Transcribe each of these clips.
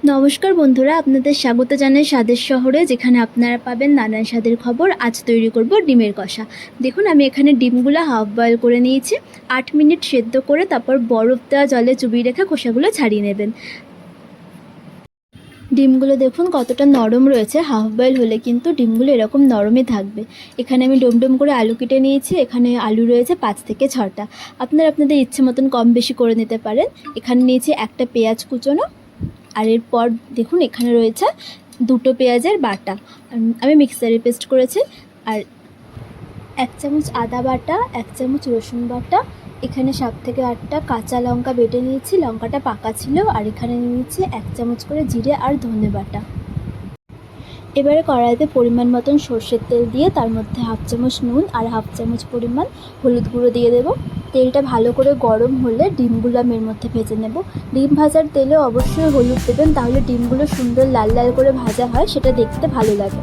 নমস্কার বন্ধুরা, আপনাদের স্বাগত জানাই স্বাদের শহরে, যেখানে আপনারা পাবেন নানান স্বাদের খবর। আজ তৈরি করব ডিমের কষা। দেখুন, আমি এখানে ডিমগুলো হাফ বয়েল করে নিয়েছি। 8 মিনিট সেদ্ধ করে তারপর বরফ দেওয়া জলে চুবিয়ে রেখে খোসাগুলো ছাড়িয়ে নেবেন। ডিমগুলো দেখুন কতটা নরম রয়েছে। হাফ বয়েল হলে কিন্তু ডিমগুলো এরকম নরমই থাকবে। এখানে আমি ডুম করে আলু কেটে নিয়েছি। এখানে আলু রয়েছে 5 থেকে 6টা। আপনারা আপনাদের ইচ্ছে মতন কম বেশি করে নিতে পারেন। এখানে নিয়েছি একটা পেঁয়াজ কুচোনো, আর এরপর দেখুন এখানে রয়েছে 2টো পেঁয়াজের বাটা, আমি মিক্সারে পেস্ট করেছি। আর 1 চামচ আদা বাটা, 1 চামচ রসুন বাটা, এখানে 7 থেকে 8টা কাঁচা লঙ্কা বেটে নিয়েছি, লঙ্কাটা পাকা ছিল। আর এখানে নিয়েছি 1 চামচ করে জিরে আর ধনে বাটা। এবারে কড়াইতে পরিমাণ মতন সর্ষের তেল দিয়ে তার মধ্যে হাফ চামচ নুন আর হাফ চামচ পরিমাণ হলুদ গুঁড়ো দিয়ে দেবো। তেলটা ভালো করে গরম হলে ডিমগুলো আমি এর মধ্যে ভেজে নেব। ডিম ভাজার তেলে অবশ্যই হলুদ দেবেন, তাহলে ডিমগুলো সুন্দর লাল লাল করে ভাজা হয়, সেটা দেখতে ভালো লাগে।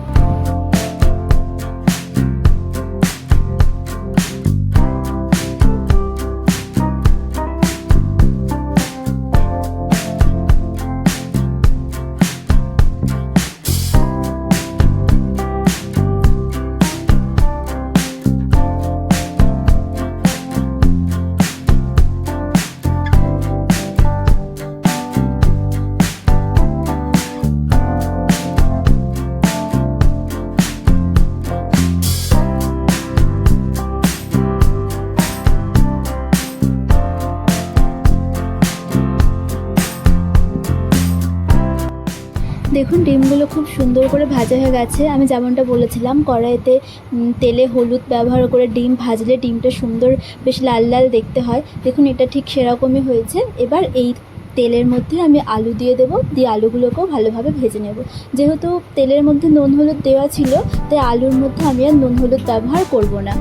দেখুন ডিমগুলো খুব সুন্দর করে ভাজা হয়ে গেছে। আমি যেমনটা বলেছিলাম, কড়াইতে তেলে হলুদ ব্যবহার করে ডিম ভাজলে ডিমটা সুন্দর বেশ লাল লাল দেখতে হয়। দেখুন এটা ঠিক সেরকমই হয়েছে। এবার এই তেলের মধ্যে আমি আলু দিয়ে দেবো, দিয়ে আলুগুলোকেও ভালোভাবে ভেজে নেব। যেহেতু তেলের মধ্যে নুন হলুদ দেওয়া ছিল, তাই আলুর মধ্যে আমি আর নুন হলুদ ব্যবহার করব না।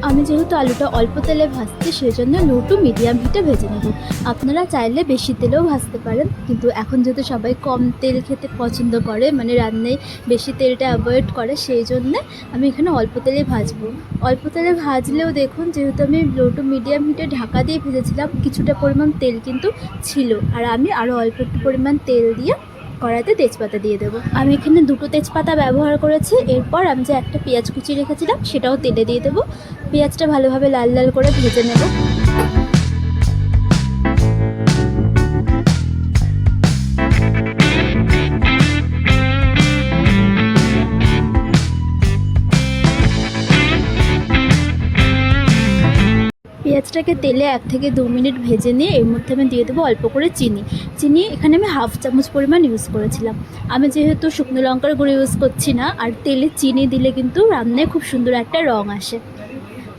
আমি যেহেতু আলুটা অল্প তেলে ভাজছি, সেই জন্য লো টু মিডিয়াম হিটে ভেজে নেব। আপনারা চাইলে বেশি তেলেও ভাজতে পারেন, কিন্তু এখন যেহেতু সবাই কম তেল খেতে পছন্দ করে, মানে রান্নায় বেশি তেলটা অ্যাভয়েড করে, সেই জন্যে আমি এখানে অল্প তেলে ভাজবো। অল্প তেলে ভাজলেও দেখুন, যেহেতু আমি লো টু মিডিয়াম হিটে ঢাকা দিয়ে ভেজেছিলাম, কিছুটা পরিমাণ তেল কিন্তু ছিল। আর আমি আরও অল্প একটু পরিমাণ তেল দিয়ে কড়াইতে তেজপাতা দিয়ে দেবো। আমি এখানে 2টো তেজপাতা ব্যবহার করেছি। এরপর আমি যে একটা পেঁয়াজ কুচি রেখেছিলাম, সেটাও তেলে দিয়ে দেবো। পেঁয়াজটা ভালোভাবে লাল লাল করে ভেজে নেব। পেঁয়াজটাকে তেলে 1 থেকে 2 মিনিট ভেজে নিয়ে এর মধ্যে আমি দিয়ে দেবো অল্প করে চিনি। এখানে আমি হাফ চামচ পরিমাণ ইউজ করেছিলাম। আমি যেহেতু শুকনো লঙ্কার গুঁড়ো ইউজ করছি না, আর তেলে চিনি দিলে কিন্তু রান্নায় খুব সুন্দর একটা রঙ আসে।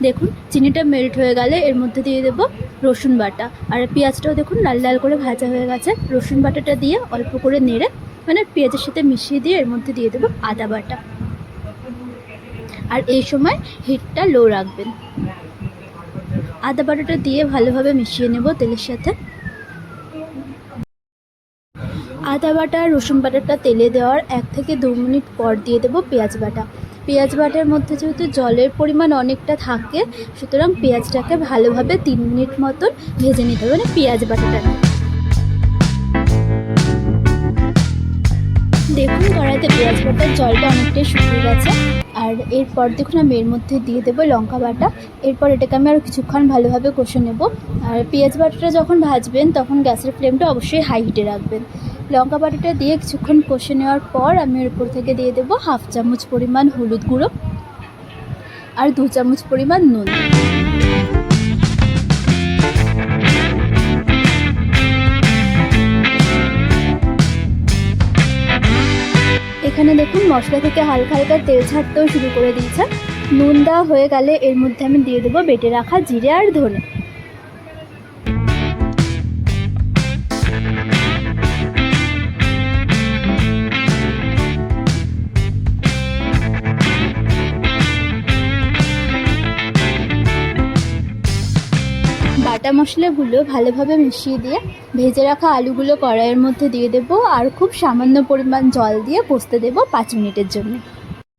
দেখুন চিনিটা মেল্ট হয়ে গেলে এর মধ্যে দিয়ে দেবো রসুন বাটা। আর পেঁয়াজটাও দেখুন লাল লাল করে ভাজা হয়ে গেছে। রসুন বাটাটা দিয়ে অল্প করে নেড়ে, মানে পেঁয়াজের সাথে মিশিয়ে দিয়ে এর মধ্যে দিয়ে দেবো আদা বাটা। আর এই সময় হিটটা লো রাখবেন। আদা বাটাটা দিয়ে ভালোভাবে মিশিয়ে নেব তেলের সাথে। আদা বাটা আর রসুন বাটাটা তেলে দেওয়ার 1 থেকে 2 মিনিট পর দিয়ে দেবো পেঁয়াজ বাটা। পেঁয়াজ বাটার মধ্যে যেহেতু জলের পরিমাণ অনেকটা থাকে, সুতরাং পেঁয়াজটাকে ভালোভাবে 3 মিনিট মতন ভেজে নিতে হবে, মানে পেঁয়াজ বাটাটাকে। দেখুন কড়াইতে পেঁয়াজ বাটার জলটা অনেকটাই শুকিয়ে গেছে। আর এরপর দেখুন আমি এর মধ্যে দিয়ে দেবো লঙ্কা বাটা। এরপর এটাকে আমি আরও কিছুক্ষণ ভালোভাবে কষে নেব। আর পেঁয়াজ বাটাটা যখন ভাজবেন, তখন গ্যাসের ফ্লেমটা অবশ্যই হাই হিটে রাখবেন। লঙ্কা বাটাটা দিয়ে কিছুক্ষণ কষে নেওয়ার পর আমি এর উপর থেকে দিয়ে দেবো হাফ চামচ পরিমাণ হলুদ গুঁড়ো আর 2 চামচ পরিমাণ নুন। এখানে দেখুন মশলা থেকে হালকা হালকা তেল ছাড়তেও শুরু করে দিয়েছে। নুন দেওয়া হয়ে গেলে এর মধ্যে আমি দিয়ে দেবো বেটে রাখা জিরে আর ধনে। বাটা মশলাগুলো ভালোভাবে মিশিয়ে দিয়ে ভেজে রাখা আলুগুলো কড়াইয়ের মধ্যে দিয়ে দেব আর খুব সামান্য পরিমাণ জল দিয়ে কষতে দেব 5 মিনিটের জন্য।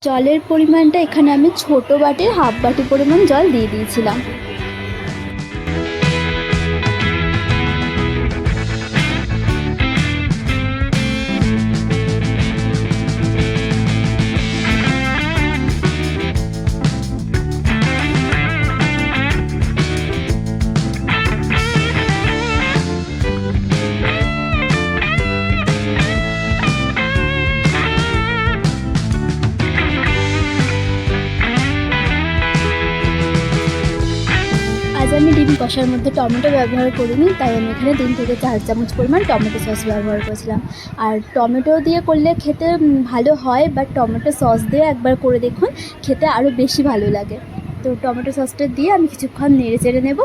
জলের পরিমাণটা এখানে আমি ছোট বাটির হাফ বাটি পরিমাণ জল দিয়ে দিয়েছিলাম। আজ আমি ডিম কষার মধ্যে টমেটো ব্যবহার করিনি, তাই আমি এখানে 3 থেকে 4 চামচ পরিমাণ টমেটো সস ব্যবহার করেছিলাম। আর টমেটো দিয়ে করলে খেতে ভালো হয়, বাট টমেটো সস দিয়ে একবার করে দেখুন, খেতে আরও বেশি ভালো লাগে। তো টমেটো সসটা দিয়ে আমি কিছুক্ষণ নেড়ে চেড়ে নেব।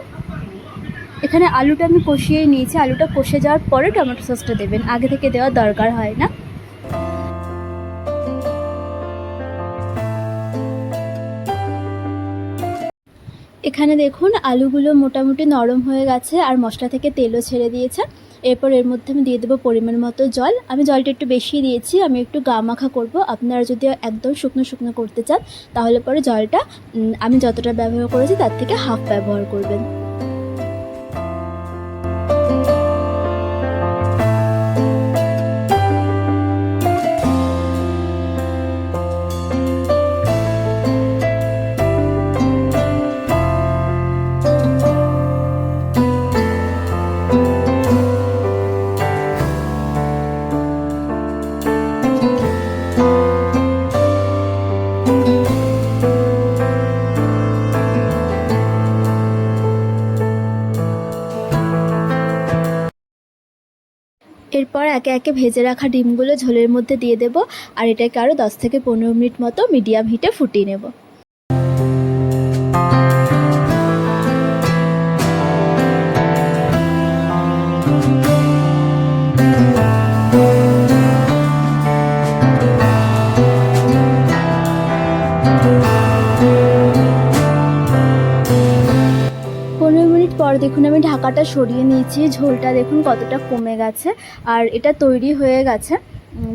এখানে আলুটা আমি কষিয়েই নিয়েছি, আলুটা কষে যাওয়ার পরে টমেটো সসটা দেবেন, আগে থেকে দেওয়ার দরকার হয় না। এখানে দেখুন আলুগুলো মোটামুটি নরম হয়ে গেছে আর মশলা থেকে তেলও ছেড়ে দিয়েছে। এরপর এর মধ্যে আমি দিয়ে দেবো পরিমাণ মতো জল। আমি জলটা একটু বেশি দিয়েছি, আমি একটু গা মাখা করবো। আপনারা যদি একদম শুকনো শুকনো করতে চান তাহলে পরে জলটা আমি যতটা ব্যবহার করেছি তার থেকে হাফ ব্যবহার করবেন। এরপর একে একে ভেজে রাখা ডিমগুলো ঝোলের মধ্যে দিয়ে দেব আর এটাকে আরও 10 থেকে 15 মিনিট মতো মিডিয়াম হিটে ফুটিয়ে নেব। পর দেখুন আমি ঢাকাটা সরিয়ে নিয়েছি, ঝোলটা দেখুন কতটা কমে গেছে আর এটা তৈরি হয়ে গেছে।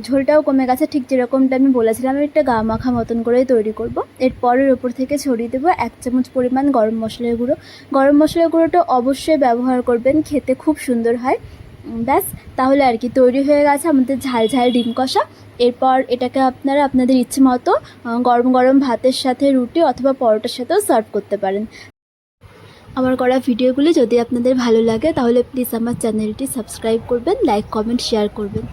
ঝোলটাও কমে গেছে, ঠিক যেরকমটা আমি বলেছিলাম আমি একটা গা মাখা মতন করেই তৈরি করব। এরপরের ওপর থেকে ছড়িয়ে দেবো 1 চামচ পরিমাণ গরম মশলার গুঁড়ো। গরম মশলার গুঁড়োটা অবশ্যই ব্যবহার করবেন, খেতে খুব সুন্দর হয়। ব্যাস, তাহলে আর কি তৈরি হয়ে গেছে আমাদের ঝাল ঝাল ডিম কষা। এরপর এটাকে আপনারা আপনাদের ইচ্ছে মতো গরম গরম ভাতের সাথে, রুটি অথবা পরোটার সাথেও সার্ভ করতে পারেন। আমার করা ভিডিওগুলি যদি আপনাদের ভালো লাগে তাহলে প্লিজ আমার চ্যানেলটি সাবস্ক্রাইব করবেন, লাইক, কমেন্ট, শেয়ার করবেন।